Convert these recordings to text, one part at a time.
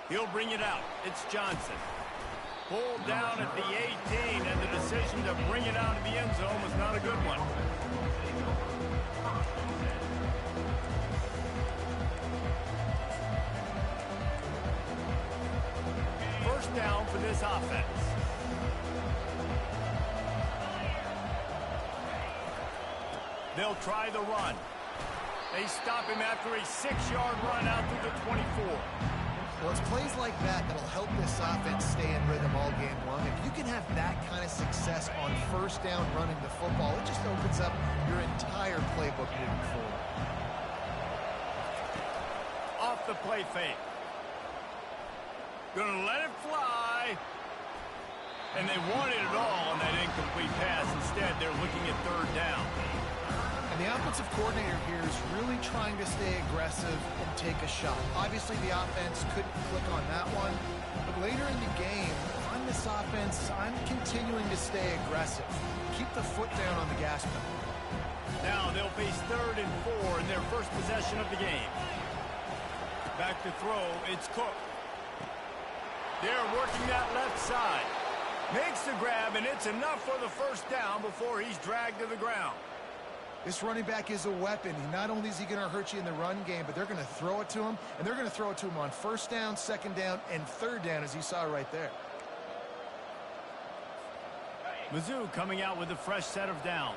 He'll bring it out. It's Johnson. Pulled down at the 18, and the decision to bring it out of the end zone was not a good one. First down for this offense. They'll try the run. They stop him after a 6-yard run out to the 24. Well, it's plays like that that'll help this offense stay in rhythm all game long. If you can have that kind of success on first down running the football, it just opens up your entire playbook moving forward. Off the play fake. Gonna let it fly. And they wanted it all on that incomplete pass. Instead, they're looking at third down. And the offensive coordinator here is really trying to stay aggressive and take a shot. Obviously, the offense couldn't click on that one. But later in the game, on this offense, I'm continuing to stay aggressive. Keep the foot down on the gas pedal. Now they'll face 3rd and 4 in their first possession of the game. Back to throw, it's Cook. They're working that left side. Makes the grab, and it's enough for the first down before he's dragged to the ground. This running back is a weapon. Not only is he going to hurt you in the run game, but they're going to throw it to him, and they're going to throw it to him on first down, second down, and third down, as you saw right there. Mizzou coming out with a fresh set of downs.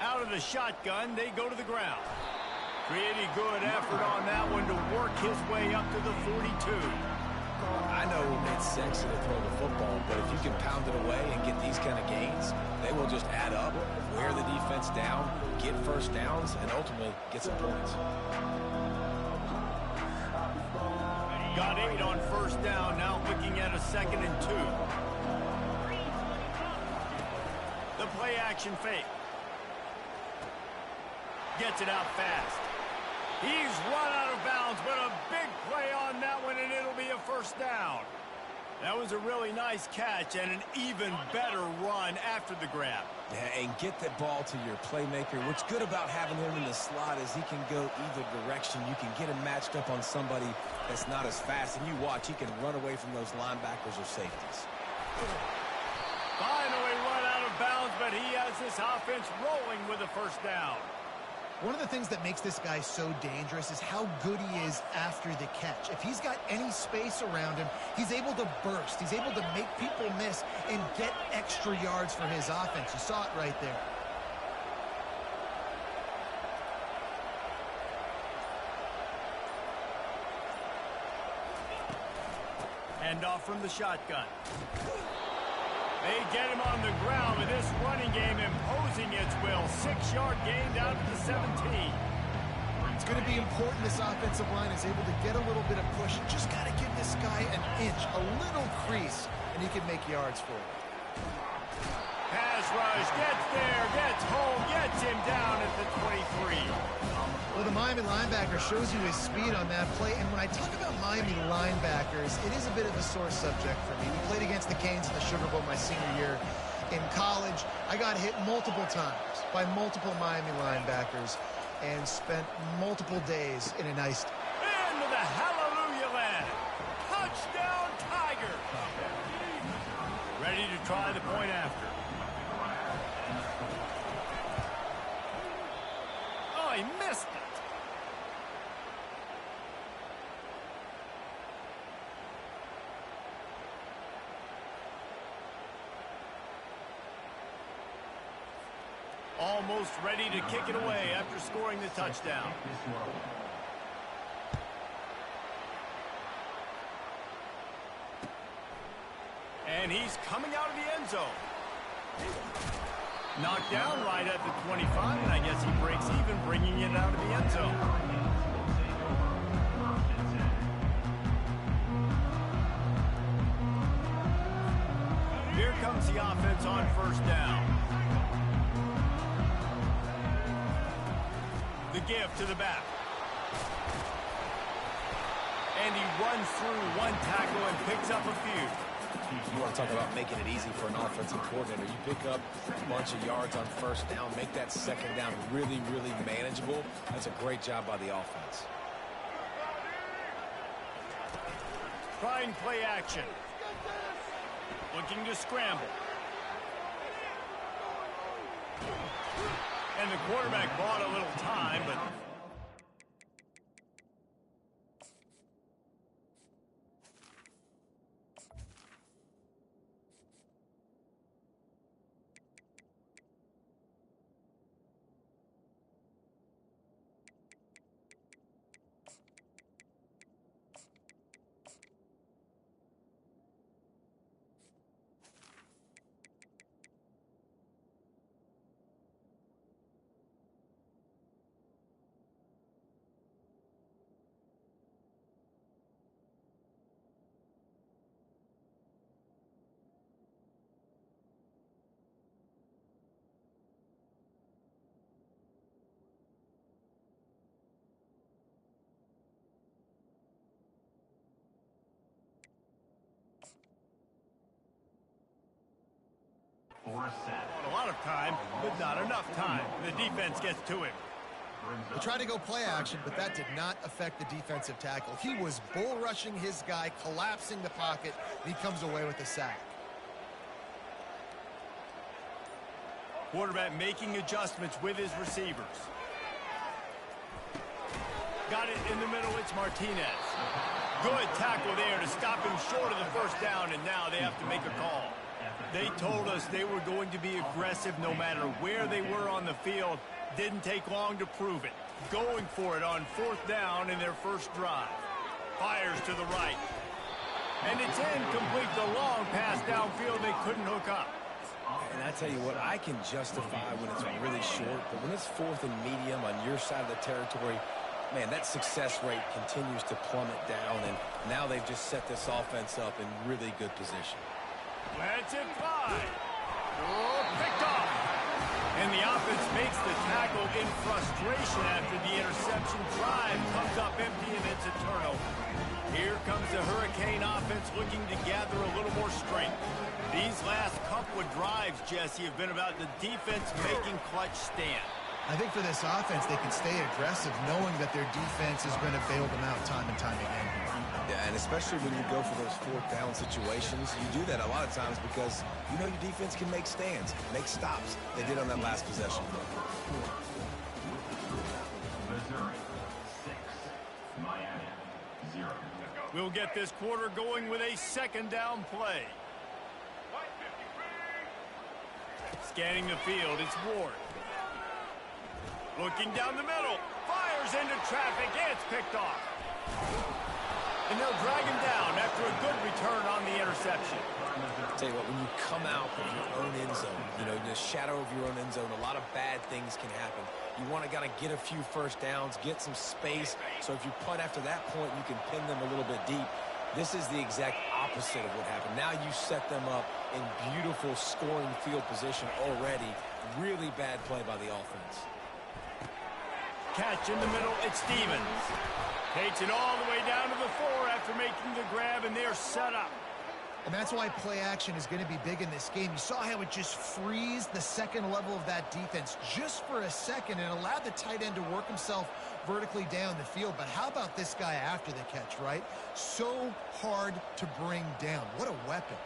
Out of the shotgun, they go to the ground. Pretty good effort on that one to work his way up to the 42. I know it's sexy to throw the football, but if you can pound it away and get these kind of gains, they will just add up, wear the defense down, get first downs, and ultimately get some points. Got 8 on first down, now looking at a 2nd and 2. The play action fake. Gets it out fast. He's run out of bounds, but a big play on that one, and it'll be a first down. That was a really nice catch and an even better run after the grab. Yeah, and get the ball to your playmaker. What's good about having him in the slot is he can go either direction. You can get him matched up on somebody that's not as fast, and you watch, he can run away from those linebackers or safeties. Finally run out of bounds, but he has this offense rolling with a first down. One of the things that makes this guy so dangerous is how good he is after the catch. If he's got any space around him, he's able to burst. He's able to make people miss and get extra yards for his offense. You saw it right there. Hand off from the shotgun. They get him on the ground with this running game imposing its will. 6-yard gain down to the 17. It's going to be important this offensive line is able to get a little bit of push. Just got to give this guy an inch, a little crease, and he can make yards for it. Pass rush, gets there, gets home, gets him down at the 23. Well, the Miami linebacker shows you his speed on that play. And when I talk about Miami linebackers, it is a bit of a sore subject for me. We played against the Canes in the Sugar Bowl my senior year in college. I got hit multiple times by multiple Miami linebackers and spent multiple days in an ice. Into the hallelujah land. Touchdown, Tiger. Ready to try the point after. Oh, he missed it. Almost ready to kick it away after scoring the touchdown. And he's coming out of the end zone. Knocked down right at the 25, and I guess he breaks even, bringing it out of the end zone. Here comes the offense on first down. The give to the back. And he runs through one tackle and picks up a few. You want to talk about making it easy for an offensive coordinator. You pick up a bunch of yards on first down, make that second down really, really manageable. That's a great job by the offense. Trying play action. Looking to scramble. And the quarterback bought a little time, but... A lot of time, but not enough time. The defense gets to him. He tried to go play action, but that did not affect the defensive tackle. He was bull rushing his guy, collapsing the pocket, and he comes away with a sack. Quarterback making adjustments with his receivers. Got it in the middle, it's Martinez. Good tackle there to stop him short of the first down, and now they have to make a call. They told us they were going to be aggressive no matter where they were on the field. Didn't take long to prove it. Going for it on fourth down in their first drive. Fires to the right. And it's incomplete. The long pass downfield, they couldn't hook up. And I tell you what, I can justify when it's really short, but when it's fourth and medium on your side of the territory, man, that success rate continues to plummet down, and now they've just set this offense up in really good position. Let's it fly. Oh, picked off. And the offense makes the tackle in frustration after the interception. Drive comes up empty, and it's a turnover. Here comes the Hurricane offense looking to gather a little more strength. These last couple of drives, Jesse, have been about the defense making clutch stand. I think for this offense, they can stay aggressive knowing that their defense is going to bail them out time and time again. Yeah, and especially when you go for those fourth down situations, you do that a lot of times because you know your defense can make stands, make stops. They did on that last possession. Missouri 6, Miami 0. We'll get this quarter going with a second down play. Scanning the field, it's Ward. Looking down the middle, fires into traffic, and it's picked off. And they'll drag him down after a good return on the interception. I'll tell you what, when you come out of your own end zone, you know, in the shadow of your own end zone, a lot of bad things can happen. You want to kind of get a few first downs, get some space, so if you punt after that point, you can pin them a little bit deep. This is the exact opposite of what happened. Now you set them up in beautiful scoring field position already. Really bad play by the offense. Catch in the middle, it's Stevens. Takes it all the way down to the 4 after making the grab, and they're set up. And that's why play action is going to be big in this game. You saw how it just frees the second level of that defense just for a second and allowed the tight end to work himself vertically down the field. But how about this guy after the catch, right? So hard to bring down. What a weapon.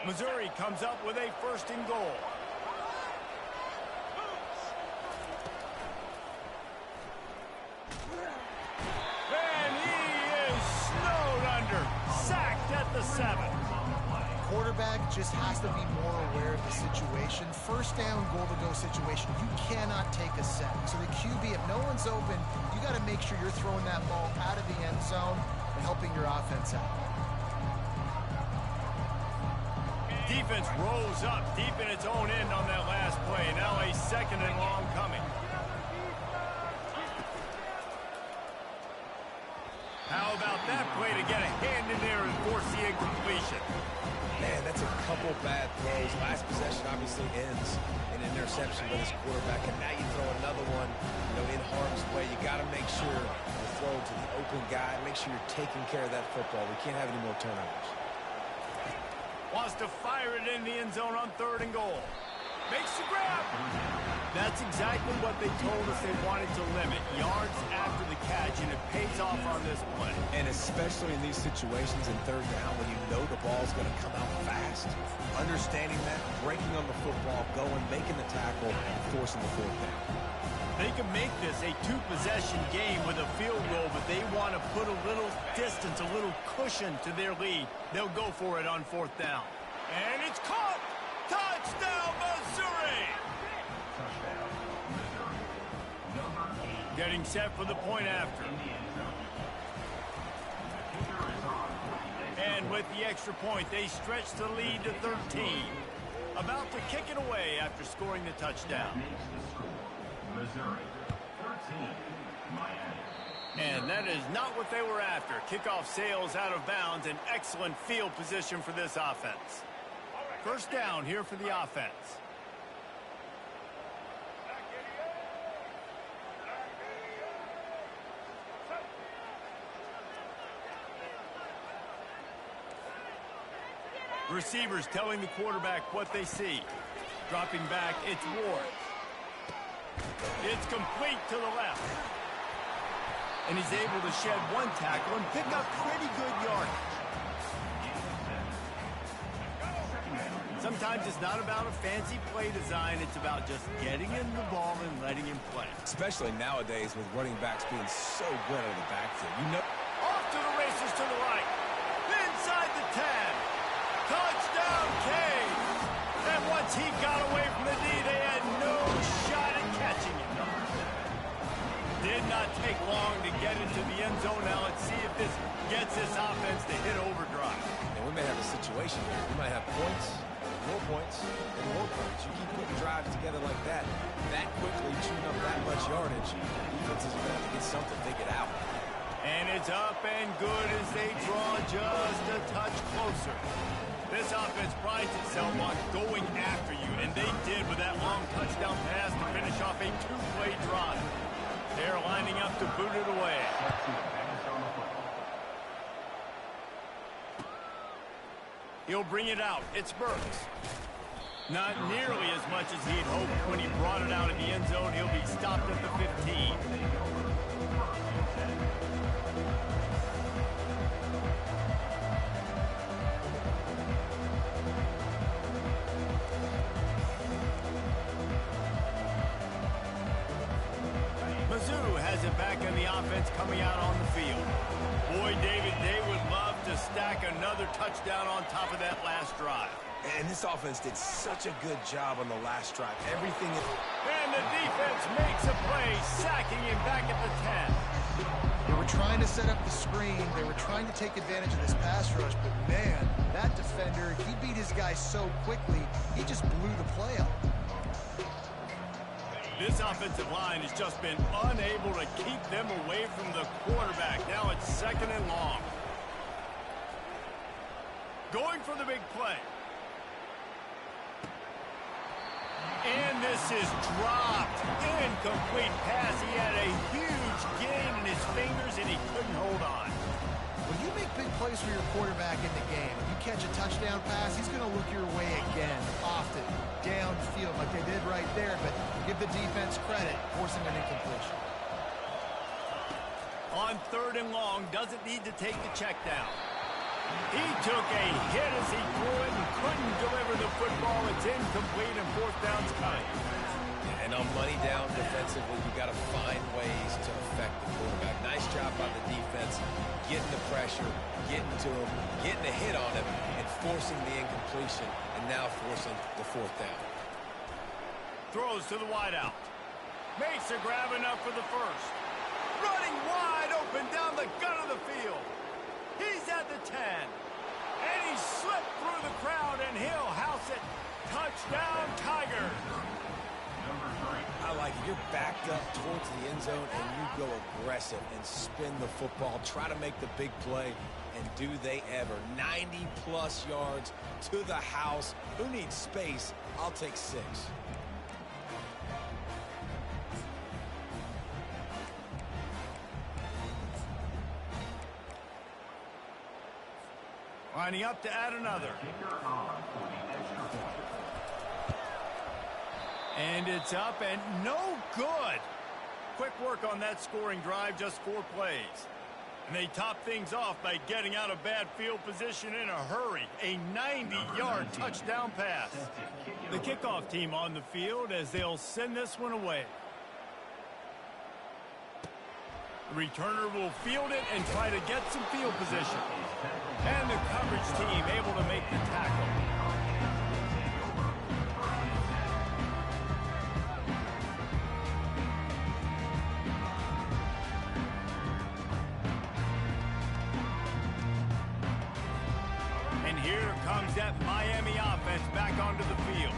Missouri comes up with a first and goal. And he is snowed under. Sacked at the 7. Quarterback just has to be more aware of the situation. First down, goal-to-go situation. You cannot take a sack. So the QB, if no one's open, you got to make sure you're throwing that ball out of the end zone and helping your offense out. Defense rolls up deep in its own end on that last play. Now a second and long coming. How about that play to get a hand in there and force the incompletion? Man, that's a couple bad throws. Last possession obviously ends in an interception by this quarterback, and now you throw another one, you know, in harm's way. You got to make sure you throw it to the open guy. Make sure you're taking care of that football. We can't have any more turnovers. Wants to fire it in the end zone on 3rd and goal. Makes the grab. That's exactly what they told us they wanted to limit. Yards after the catch, and it pays off on this play. And especially in these situations in 3rd down when you know the ball's going to come out fast. Understanding that, breaking on the football, going, making the tackle, and forcing the 4th down. They can make this a 2-possession game with a field goal, but they want to put a little distance, a little cushion to their lead. They'll go for it on 4th down. And it's caught! Touchdown, Missouri! Touchdown, Missouri. Number 8. Getting set for the point after. And with the extra point, they stretch the lead to 13. About to kick it away after scoring the touchdown. Makes the score. Missouri 13, Miami. And that is not what they were after. Kickoff sails out of bounds, an excellent field position for this offense. 1st down here for the offense. Receivers telling the quarterback what they see. Dropping back, it's Ward. It's complete to the left. And he's able to shed 1 tackle and pick up pretty good yardage. Sometimes it's not about a fancy play design. It's about just getting him the ball and letting him play. Especially nowadays with running backs being so good at the backfield. You know. Off to the races to the right. Inside the 10. Touchdown, Kane. And once he got away from the D, they had no shot at catching him. Did not take long to get into the end zone. Now let's see if this gets this offense to hit overdrive. And we may have a situation here. We might have points, more points, and more points. You keep putting drives together like that quickly, chewing up that much yardage, defenses are going to have to get something figured out. And it's up and good as they draw just a touch closer. This offense prides itself on going after you, and they did with that long touchdown pass to finish off a 2-play drive. They're lining up to boot it away. He'll bring it out. It's Burks. Not nearly as much as he'd hoped when he brought it out in the end zone. He'll be stopped at the 15. Mizzou has it back in the offense coming out on the field. Boy, David, they would love to stack another touchdown on top of that last drive. And this offense did such a good job on the last drive. Everything is... And the defense makes a play, sacking him back at the 10. They were trying to set up the screen. They were trying to take advantage of this pass rush, but man, that defender, he beat his guy so quickly, he just blew the play up. This offensive line has just been unable to keep them away from the quarterback. Now it's 2nd and long. Going for the big play. And this is dropped. Incomplete pass. He had a huge gain in his fingers, and he couldn't hold on. When you make big plays for your quarterback in the game, if you catch a touchdown pass, he's going to look your way again, often, downfield like they did right there, but give the defense credit, forcing an incompletion. On 3rd and long, doesn't need to take the check down. He took a hit as he threw it and couldn't deliver the football. It's incomplete and 4th down's coming. And on money down defensively, you got to find ways to affect the quarterback. Nice job by the defense, getting the pressure, getting to him, getting a hit on him, and forcing the incompletion, and now forcing the 4th down. Throws to the wideout. Makes a grab enough for the first. Running wide open down the gut of the field. He's at the 10. And he slipped through the crowd, and he'll house it. Touchdown, Tigers. I like it. You're backed up towards the end zone, and you go aggressive and spin the football. Try to make the big play, and do they ever. 90-plus yards to the house. Who needs space? I'll take 6. Lining up to add another. And it's up and no good. Quick work on that scoring drive, just 4 plays. And they top things off by getting out of bad field position in a hurry. A 90-yard touchdown pass. The kickoff team on the field as they'll send this one away. The returner will field it and try to get some field position. And the coverage team able to make the tackle. And here comes that Miami offense back onto the field.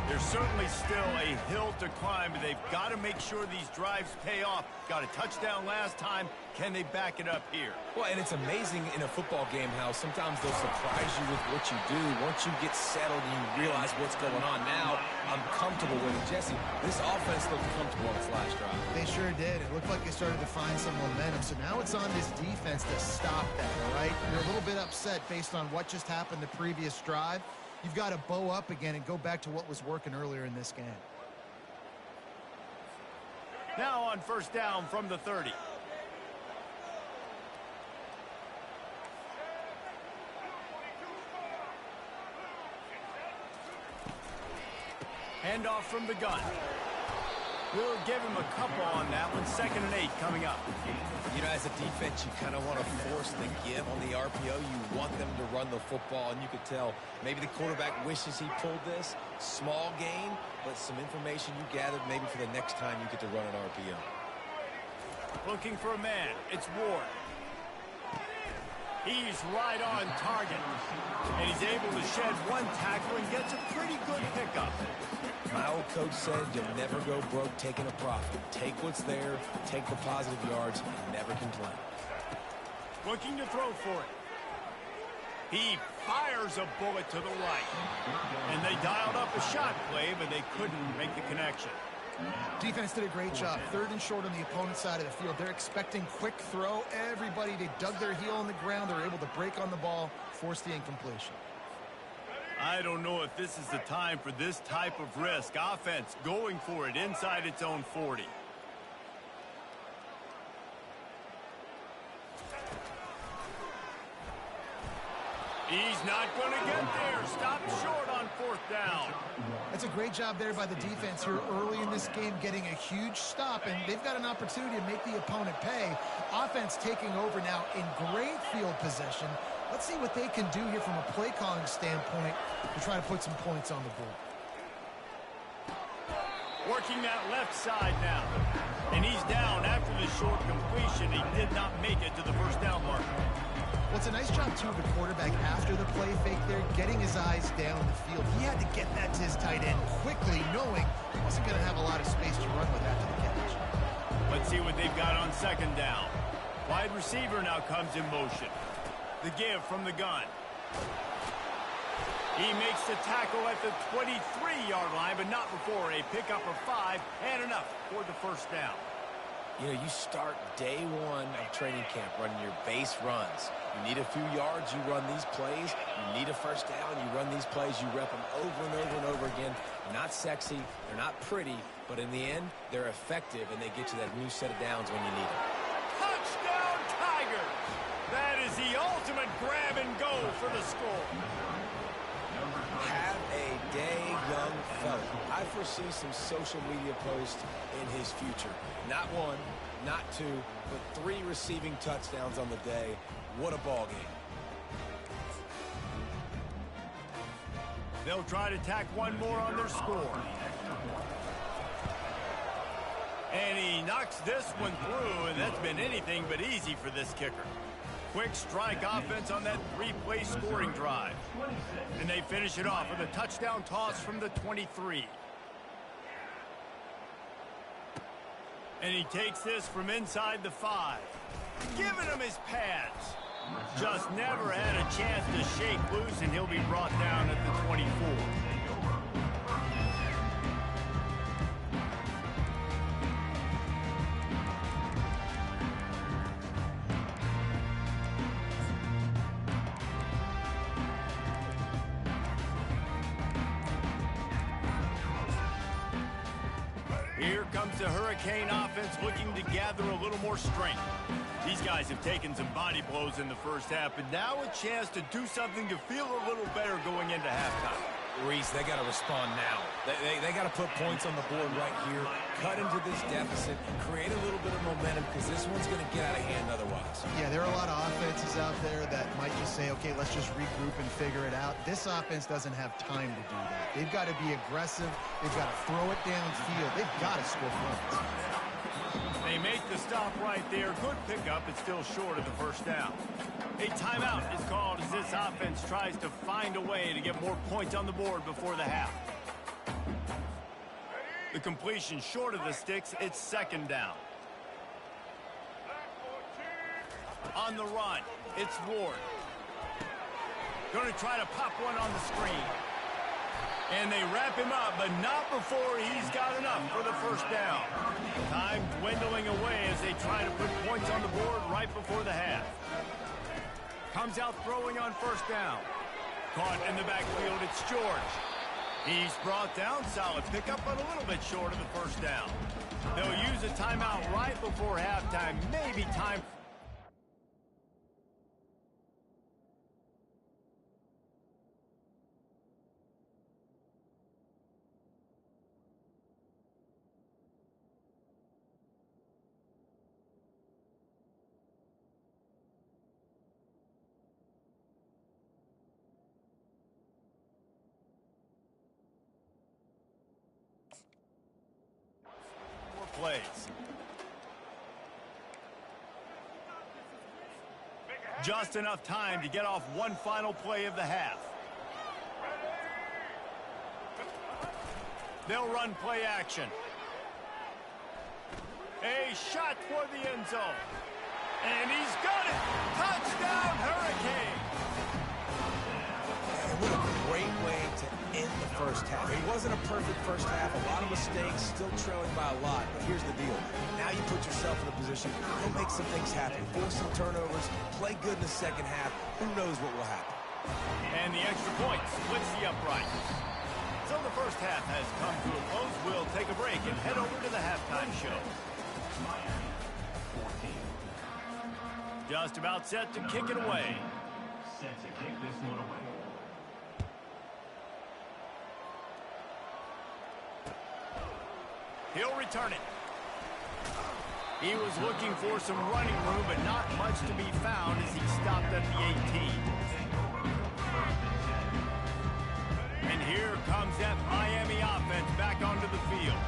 There's certainly still a hill to climb, but they've got to make sure these drives pay off. Got a touchdown last time. Can they back it up here? Well, and it's amazing in a football game how sometimes they'll surprise you with what you do. Once you get settled and you realize what's going on, now I'm comfortable with it. Jesse, this offense looked comfortable on its last drive. They sure did. It looked like they started to find some momentum. So now it's on this defense to stop that, all right? You're a little bit upset based on what just happened the previous drive. You've got to bow up again and go back to what was working earlier in this game. Now on first down from the 30. Handoff from the gun. We'll give him a couple on that one. 2nd and 8 coming up. You know, as a defense, you kind of want to force the give on the RPO. You want them to run the football, and you could tell maybe the quarterback wishes he pulled this. Small gain, but some information you gathered maybe for the next time you get to run an RPO. Looking for a man. It's Ward. He's right on target. And he's able to shed one tackle and gets a pretty good pickup. My old coach said you'll never go broke taking a profit. Take what's there, take the positive yards, and never complain. Looking to throw for it. He fires a bullet to the right. And they dialed up a shot play, but they couldn't make the connection. Defense did a great job. 3rd and short on the opponent's side of the field. They're expecting quick throw. Everybody, they dug their heel on the ground. They're able to break on the ball, force the incompletion. I don't know if this is the time for this type of risk. Offense going for it inside its own 40. He's not going to get there. Stop short on 4th down. That's a great job there by the defense here early in this game, getting a huge stop, and they've got an opportunity to make the opponent pay. Offense taking over now in great field possession. Let's see what they can do here from a play calling standpoint to try to put some points on the board. Working that left side now. And he's down after the short completion. He did not make it to the first down marker. Well, it's a nice job, too, of the quarterback after the play fake there, getting his eyes down the field. He had to get that to his tight end quickly, knowing he wasn't going to have a lot of space to run with after the catch. Let's see what they've got on 2nd down. Wide receiver now comes in motion. The give from the gun. He makes the tackle at the 23-yard line, but not before a pickup of 5 and enough for the first down. You know, you start day one of training camp running your base runs. You need a few yards, you run these plays. You need a first down, you run these plays. You rep them over and over and over again. They're not sexy, they're not pretty, but in the end, they're effective, and they get you that new set of downs when you need them. Touchdown, Tigers! That is the ultimate grab and go for the score. Have a day, young fella. I foresee some social media posts in his future. Not 1, not 2, but 3 receiving touchdowns on the day. What a ball game. They'll try to tack one more on their score. And he knocks this one through, and that's been anything but easy for this kicker. Quick strike offense on that 3-play scoring drive. And they finish it off with a touchdown toss from the 23. And he takes this from inside the 5. Giving him his pads. Just never had a chance to shake loose, and he'll be brought down at the 24. Here comes the Hurricane offense looking to gather a little more strength. These guys have taken some body blows in the first half, but now a chance to do something to feel a little better going into halftime. Reese, they got to respond now. They got to put points on the board right here, cut into this deficit, create a little bit of momentum, because this one's going to get out of hand otherwise. Yeah, there are a lot of offenses out there that might just say, okay, let's just regroup and figure it out. This offense doesn't have time to do that. They've got to be aggressive. They've got to throw it downfield. They've got to score points. They make the stop right there. Good pickup. It's still short of the first down. A timeout is called as this offense tries to find a way to get more points on the board before the half. The completion short of the sticks. It's second down. On the run, it's Ward. Going to try to pop one on the screen. And they wrap him up, but not before he's got enough for the first down. Time dwindling away as they try to put points on the board right before the half. Comes out throwing on first down. Caught in the backfield, it's George. He's brought down, solid pickup, but a little bit short of the first down. They'll use a timeout right before halftime, maybe time. Plays. Just enough time to get off one final play of the half. They'll run play action. A shot for the end zone. And he's got it. Touchdown, Hurricane. What a great way to end the first half. It wasn't a perfect first half. A lot of mistakes, still trailing by a lot. But here's the deal. Now you put yourself in a position, go make some things happen. Force some turnovers, play good in the second half. Who knows what will happen? And the extra point splits the upright. So the first half has come to a close. We'll take a break and head over to the halftime show. Just about set to kick it away. Set to kick this one away. He'll return it. He was looking for some running room, but not much to be found as he stopped at the 18. And here comes that Miami offense back onto the field.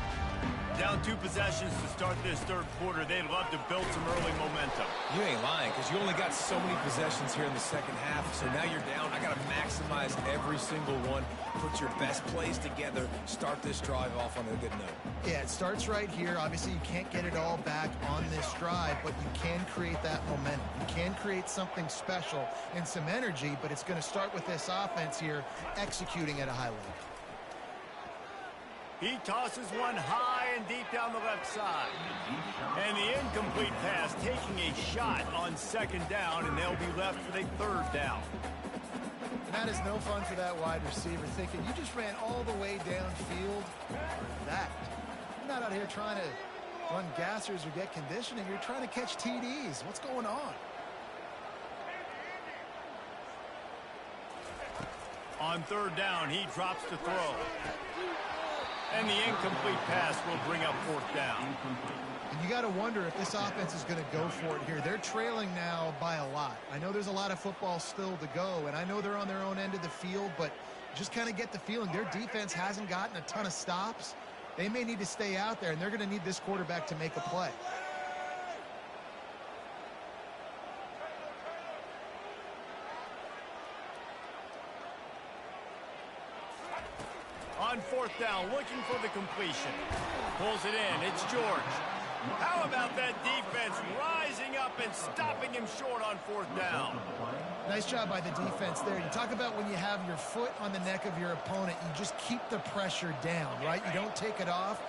Down 2 possessions to start this third quarter. They'd love to build some early momentum. You ain't lying, because you only got so many possessions here in the second half, so now you're down. I got to maximize every single one, put your best plays together, start this drive off on a good note. Yeah, it starts right here. Obviously, you can't get it all back on this drive, but you can create that momentum. You can create something special and some energy, but it's going to start with this offense here executing at a high level. He tosses one high and deep down the left side. And the incomplete pass taking a shot on second down, and they'll be left with a third down. And that is no fun for that wide receiver, thinking you just ran all the way downfield for that. You're not out here trying to run gassers or get conditioning. You're trying to catch TDs. What's going on? On third down, he drops to throw. And the incomplete pass will bring up fourth down. And you got to wonder if this offense is going to go for it here. They're trailing now by a lot. I know there's a lot of football still to go, and I know they're on their own end of the field, but just kind of get the feeling their defense hasn't gotten a ton of stops. They may need to stay out there, and they're going to need this quarterback to make a play. On fourth down, looking for the completion. Pulls it in. It's George. How about that defense rising up and stopping him short on fourth down? Nice job by the defense there. You talk about when you have your foot on the neck of your opponent, you just keep the pressure down, right? You don't take it off.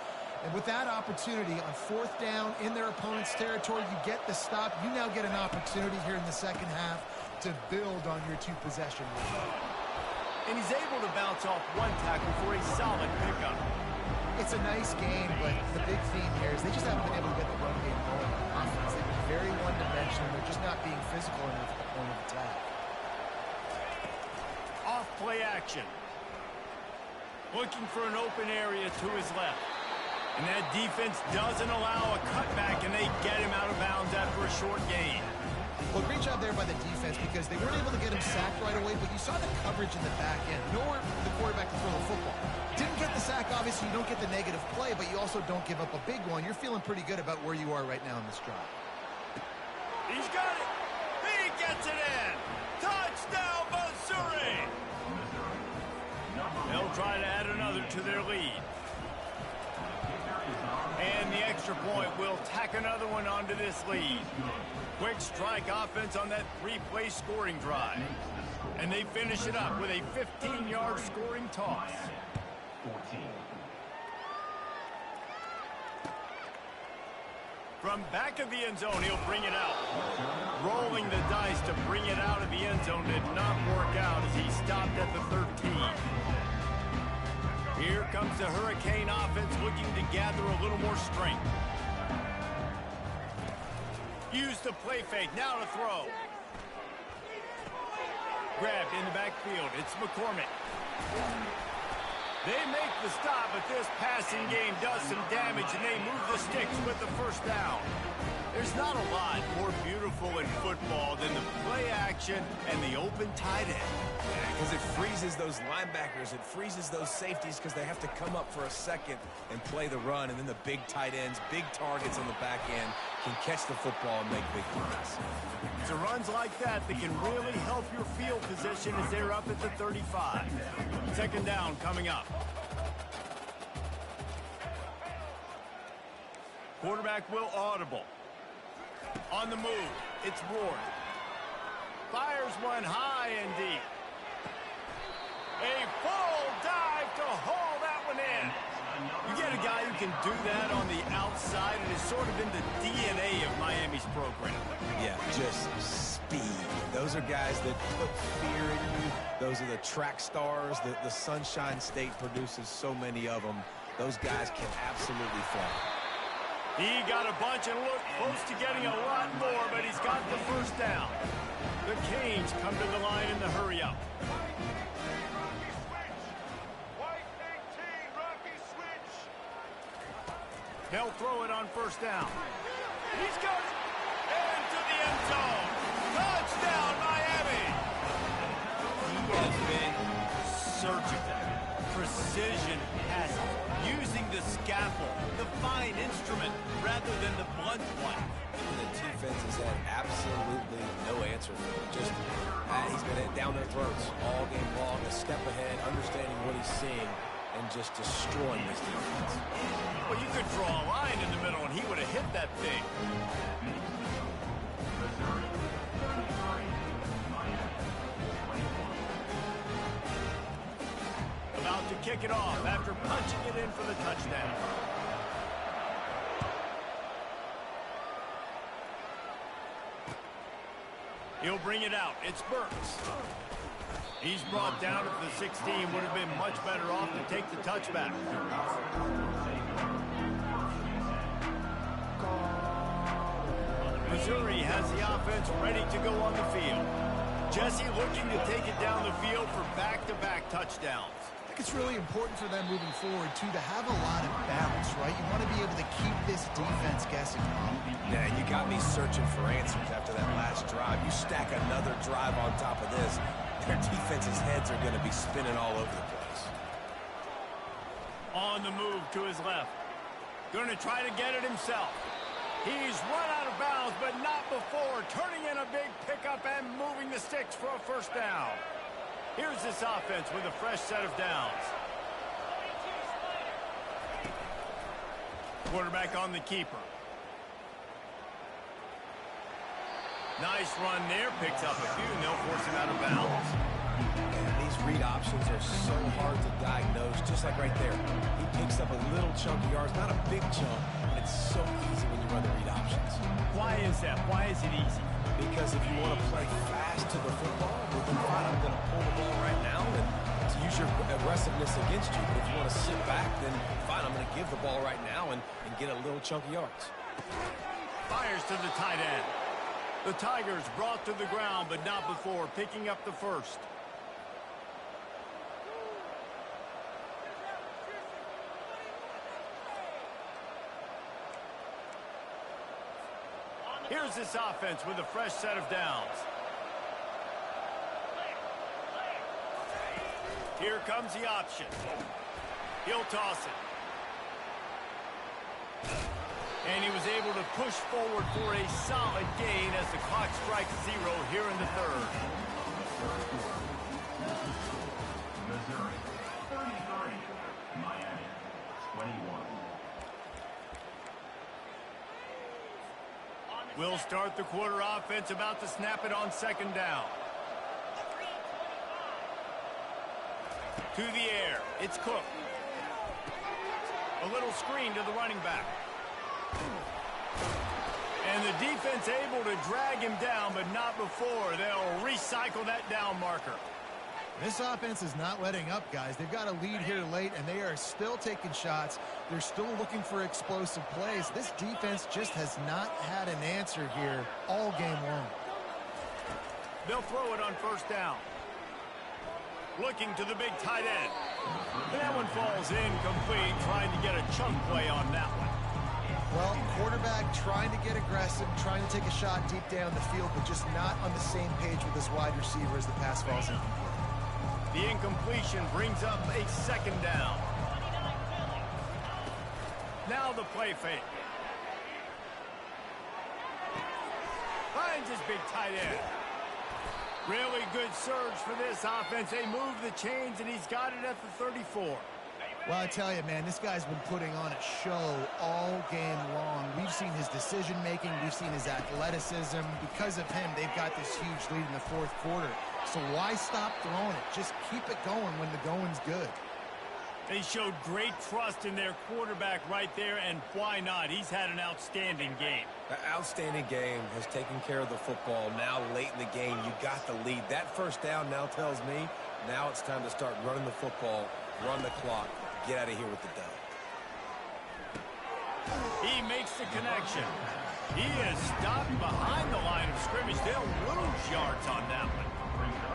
And with that opportunity on fourth down in their opponent's territory, you get the stop. You now get an opportunity here in the second half to build on your 2-possession lead. And he's able to bounce off one tackle for a solid pickup. It's a nice game, but the big theme here is they just haven't been able to get the run game going on offense. They've been very one-dimensional. They're just not being physical enough at the point of attack. Off play action. Looking for an open area to his left. And that defense doesn't allow a cutback, and they get him out of bounds after a short gain. Well, great job there by the defense because they weren't able to get him sacked right away, but you saw the coverage in the back end. Nowhere the quarterback to throw the football. Didn't get the sack, obviously you don't get the negative play, but you also don't give up a big one. You're feeling pretty good about where you are right now in this drive. He's got it. He gets it in. Touchdown, Missouri. They'll try to add another to their lead. And the extra point will tack another one onto this lead. Quick strike offense on that three-play scoring drive. And they finish it up with a 15-yard scoring toss. 14. From back of the end zone, he'll bring it out. Rolling the dice to bring it out of the end zone did not work out as he stopped at the 13. Here comes the Hurricane offense looking to gather a little more strength. Use the play fake, now to throw. Grabbed in the backfield, it's McCormick. They make the stop, but this passing game does some damage, and they move the sticks with the first down. There's not a lot more beautiful in football than the play action and the open tight end. Because it freezes those linebackers. It freezes those safeties because they have to come up for a second and play the run. And then the big tight ends, big targets on the back end can catch the football and make big plays. It's runs like that that can really help your field position as they're up at the 35. Second down coming up. Quarterback will audible. On the move, it's Ward. Fires one high and deep. A full dive to haul that one in. You get a guy who can do that on the outside, and it's sort of in the DNA of Miami's program. Yeah, just speed. Those are guys that put fear in you. Those are the track stars. The Sunshine State produces so many of them. Those guys can absolutely fly. He got a bunch and looked close to getting a lot more, but he's got the first down. The Canes come to the line in the hurry-up. They'll throw it on first down. He's got it into the end zone. Touchdown, Miami. He has been surgical. Precision passing. Using the scalpel, the fine instrument, rather than the blunt one. The defense has had absolutely no answer for him. Just, he's been down their throats all game long, a step ahead, understanding what he's seeing, and just destroying this defense. Well, you could draw a line in the middle, and he would have hit that thing. About to kick it off after punching it in for the touchdown. He'll bring it out. It's Burks. He's brought down at the 16. Would have been much better off to take the touchback. Missouri has the offense ready to go on the field. Jesse looking to take it down the field for back-to-back touchdowns. I think it's really important for them moving forward, too, to have a lot of balance, right? You want to be able to keep this defense guessing. Yeah, you got me searching for answers after that last drive. You stack another drive on top of this, their defense's heads are going to be spinning all over the place. On the move to his left. Going to try to get it himself. He's run out of bounds, but not before. Turning in a big pickup and moving the sticks for a first down. Here's this offense with a fresh set of downs. Quarterback on the keeper. Nice run there. Picks up a few, and they'll force him out of bounds. And these read options are so hard to diagnose, just like right there. He picks up a little chunk of yards, not a big chunk, but it's so easy when you run the read options. Why is that? Why is it easy? Because if you want to play fast to the football, well, then fine, I'm going to pull the ball right now and use your aggressiveness against you. But if you want to sit back, then fine, I'm going to give the ball right now and get a little chunk of yards. Fires to the tight end. The Tigers brought to the ground, but not before picking up the first. Here's this offense with a fresh set of downs. Here comes the option. He'll toss it. And he was able to push forward for a solid gain as the clock strikes 0 here in the third. Missouri, 33. Miami, 21. We'll start the quarter offense, about to snap it on second down. To the air, it's Cook. A little screen to the running back. And the defense able to drag him down, but not before. They'll recycle that down marker. This offense is not letting up, guys. They've got a lead here late, and they are still taking shots. They're still looking for explosive plays. This defense just has not had an answer here all game long. They'll throw it on first down. Looking to the big tight end. And that one falls incomplete, trying to get a chunk play on that one. Well, quarterback trying to get aggressive, trying to take a shot deep down the field, but just not on the same page with his wide receiver as the pass falls incomplete. The incompletion brings up a second down. Now the play fake. Finds his big tight end. Really good surge for this offense. They move the chains, and he's got it at the 34. Well, I tell you, man, this guy's been putting on a show all game long. We've seen his decision-making. We've seen his athleticism. Because of him, they've got this huge lead in the fourth quarter. So why stop throwing it? Just keep it going when the going's good. They showed great trust in their quarterback right there, and why not? He's had an outstanding game. An outstanding game, has taken care of the football. Now late in the game, you got the lead. That first down now tells me now it's time to start running the football, run the clock, get out of here with the dub. He makes the connection. He is stopped behind the line of scrimmage. They'll lose yards on that one.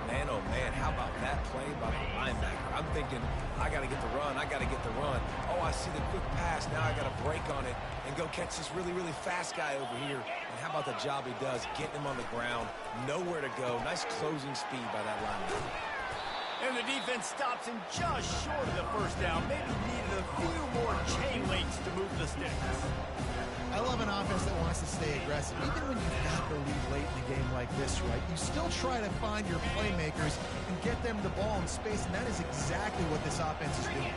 Man, oh man, how about that play by the linebacker? I'm thinking, I got to get the run, I got to get the run. Oh, I see the quick pass, now I got to break on it and go catch this really, really fast guy over here. And how about the job he does, getting him on the ground, nowhere to go. Nice closing speed by that linebacker. And the defense stops him just short of the first down. Maybe needed a few more chain links to move the sticks. I love an offense that wants to stay aggressive. Even when you've got the lead late in the game like this, right, you still try to find your playmakers and get them the ball in space, and that is exactly what this offense is doing.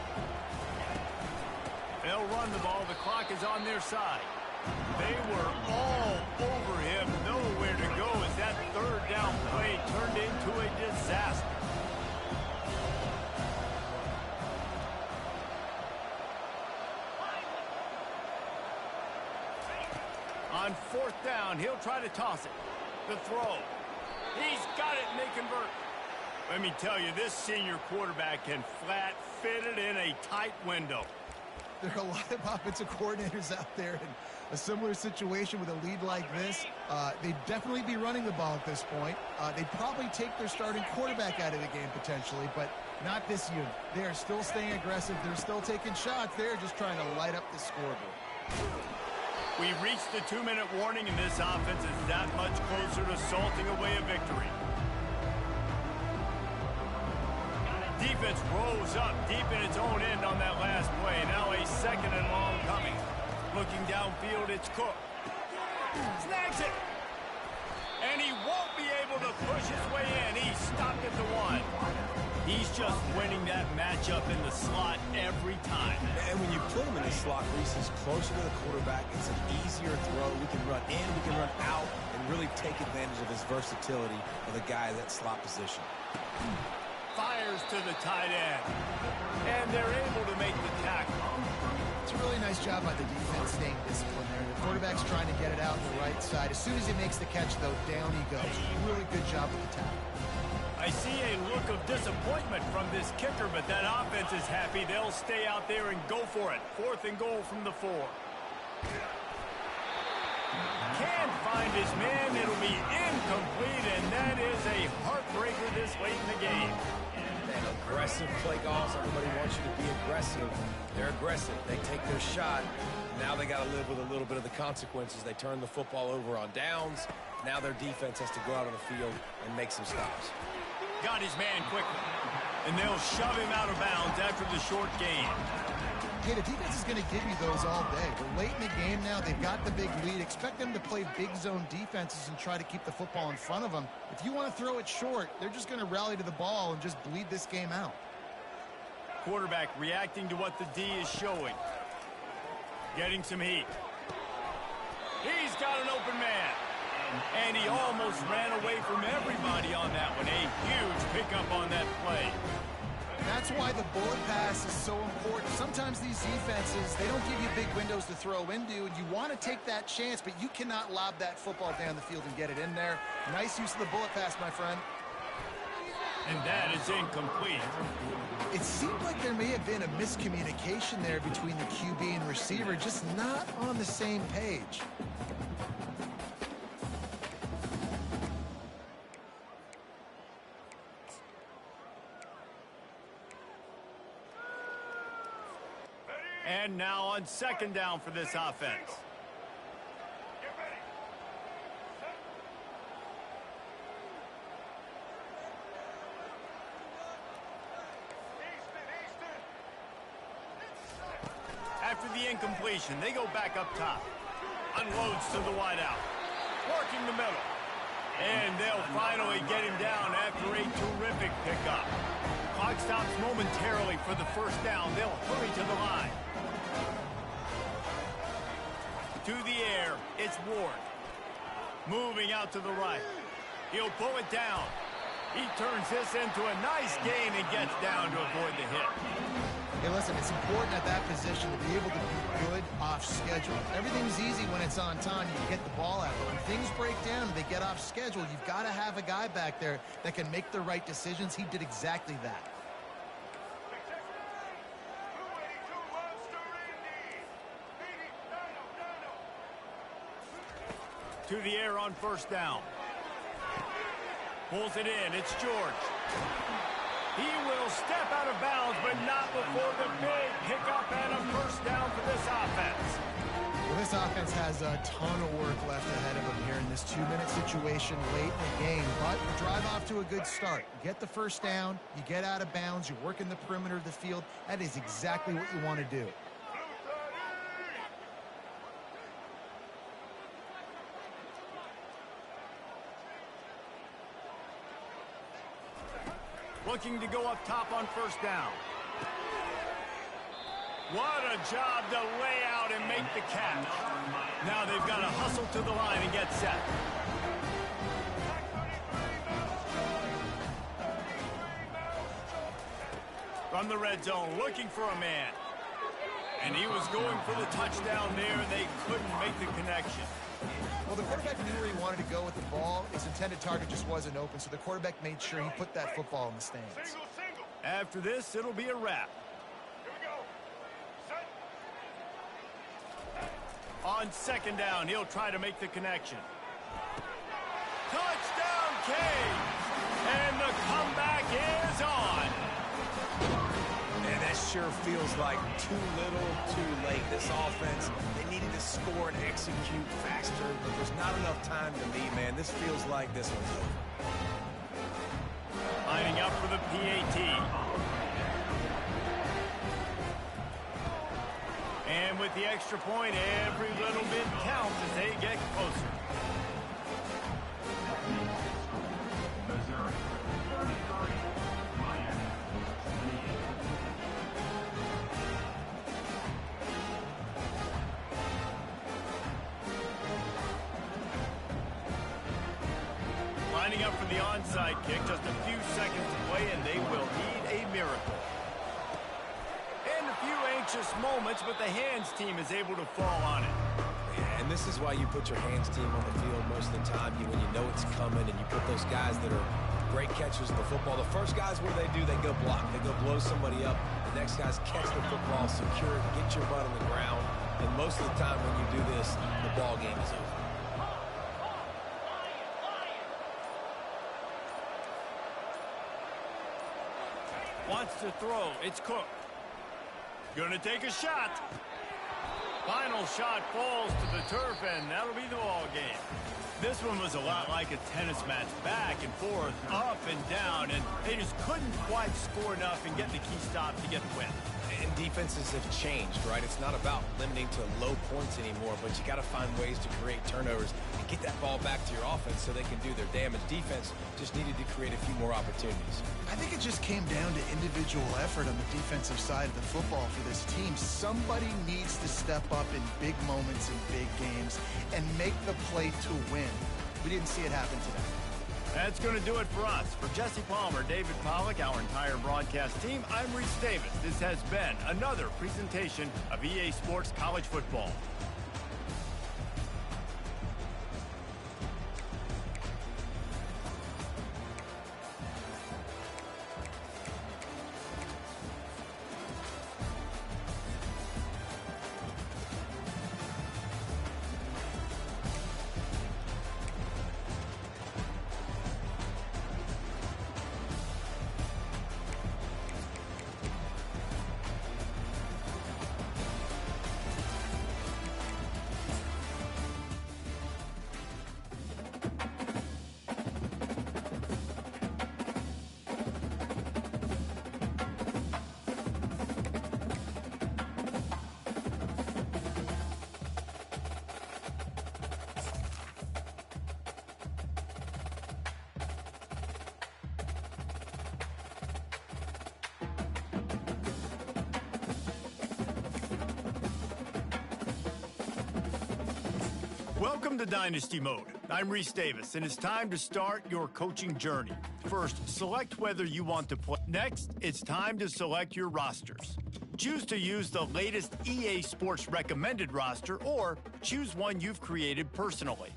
They'll run the ball. The clock is on their side. They were all over him. Nowhere to go as that third down play turned into a disaster. On fourth down, he'll try to toss it. The throw. He's got it, and they convert. Let me tell you, this senior quarterback can flat fit it in a tight window. There are a lot of offensive coordinators out there in a similar situation with a lead like this. They'd definitely be running the ball at this point. They'd probably take their starting quarterback out of the game potentially, but not this unit. They are still staying aggressive. They're still taking shots. They're just trying to light up the scoreboard. We reached the 2-minute warning, and this offense is that much closer to salting away a victory. Defense rose up deep in its own end on that last play. Now a second and long coming. Looking downfield, it's Cook. Snags it. And he won't be able to push his way in. He stopped at the 1. He's just winning that matchup in the slot every time. And when you put him in the slot, Reese is closer to the quarterback. It's an easier throw. We can run in, we can run out, and really take advantage of his versatility of the guy in that slot position. Fires to the tight end. And they're able to make the tackle. It's a really nice job by the defense staying disciplined there. The quarterback's trying to get it out on the right side. As soon as he makes the catch, though, down he goes. Really good job with the tackle. I see a look of disappointment from this kicker, but that offense is happy. They'll stay out there and go for it. 4th and goal from the 4. Can't find his man. It'll be incomplete, and that is a heartbreaker this late in the game. And aggressive play calls. Everybody wants you to be aggressive. They're aggressive. They take their shot. Now they got to live with a little bit of the consequences. They turn the football over on downs. Now their defense has to go out on the field and make some stops. Got his man quickly, and they'll shove him out of bounds after the short gain. Okay, the defense is going to give you those all day. We're late in the game now. They've got the big lead. Expect them to play big zone defenses and try to keep the football in front of them. If you want to throw it short, they're just going to rally to the ball and just bleed this game out. Quarterback reacting to what the D is showing. Getting some heat. He's got an open man. And he almost ran away from everybody on that one. A huge pickup on that play. That's why the bullet pass is so important. Sometimes these defenses, they don't give you big windows to throw into, and you want to take that chance, but you cannot lob that football down the field and get it in there. Nice use of the bullet pass, my friend. And that is incomplete. It seemed like there may have been a miscommunication there between the QB and receiver, just not on the same page. And now on 2nd down for this offense. After the incompletion, they go back up top. Unloads to the wideout. Working the middle. And they'll finally get him down after a terrific pickup. Clock stops momentarily for the 1st down. They'll hurry to the line. To the air, it's Ward. Moving out to the right. He'll pull it down. He turns this into a nice gain and gets down to avoid the hit. Hey, listen, it's important at that position to be able to be good off schedule. Everything's easy when it's on time. You get the ball out. But when things break down and they get off schedule, you've got to have a guy back there that can make the right decisions. He did exactly that. To the air on 1st down. Pulls it in. It's George. He will step out of bounds, but not before the big pickup and a 1st down for this offense. Well, this offense has a ton of work left ahead of them here in this 2-minute situation late in the game. But you drive off to a good start. You get the 1st down. You get out of bounds. You work in the perimeter of the field. That is exactly what you want to do. Looking to go up top on 1st down. What a job to lay out and make the catch. Now they've got to hustle to the line and get set. From the red zone, looking for a man. And he was going for the touchdown there, and they couldn't make the connection. Well, the quarterback knew where he wanted to go with the ball. His intended target just wasn't open, so the quarterback made sure he put that football in the stands. After this, it'll be a wrap. Here we go. Set. On 2nd down, he'll try to make the connection. Touchdown, Canes! And the comeback is on. And that sure feels like too little, too late. This offense, they needed to score and execute faster, but there's not enough time to me, man. This feels like this one's over. Lining up for the PAT. And with the extra point, every little bit counts as they get closer. Missouri 33, Miami 28. Lining up for the onside kick, just a few seconds to play, and they will need a miracle. And a few anxious moments, but the hands team is able to fall on it. Yeah, and this is why you put your hands team on the field most of the time. When you know it's coming, and you put those guys that are great catchers of the football. The first guys, what do? They go block. They go blow somebody up. The next guys catch the football, secure it, get your butt on the ground. And most of the time when you do this, the ball game is over. Wants to throw. It's Cook. Gonna take a shot. Final shot falls to the turf, and that'll be the ball game. This one was a lot like a tennis match, back and forth, up and down, and they just couldn't quite score enough and get the key stop to get the win. And defenses have changed, right? It's not about limiting to low points anymore, but you got to find ways to create turnovers and get that ball back to your offense so they can do their damage. Defense just needed to create a few more opportunities. I think it just came down to individual effort on the defensive side of the football for this team. Somebody needs to step up in big moments in big games and make the play to win. We didn't see it happen today. That's going to do it for us. For Jesse Palmer, David Pollack, our entire broadcast team, I'm Reese Davis. This has been another presentation of EA Sports College Football. Welcome to Dynasty Mode. I'm Reese Davis, and it's time to start your coaching journey. First, select whether you want to play. Next, it's time to select your rosters. Choose to use the latest EA Sports recommended roster, or choose one you've created personally.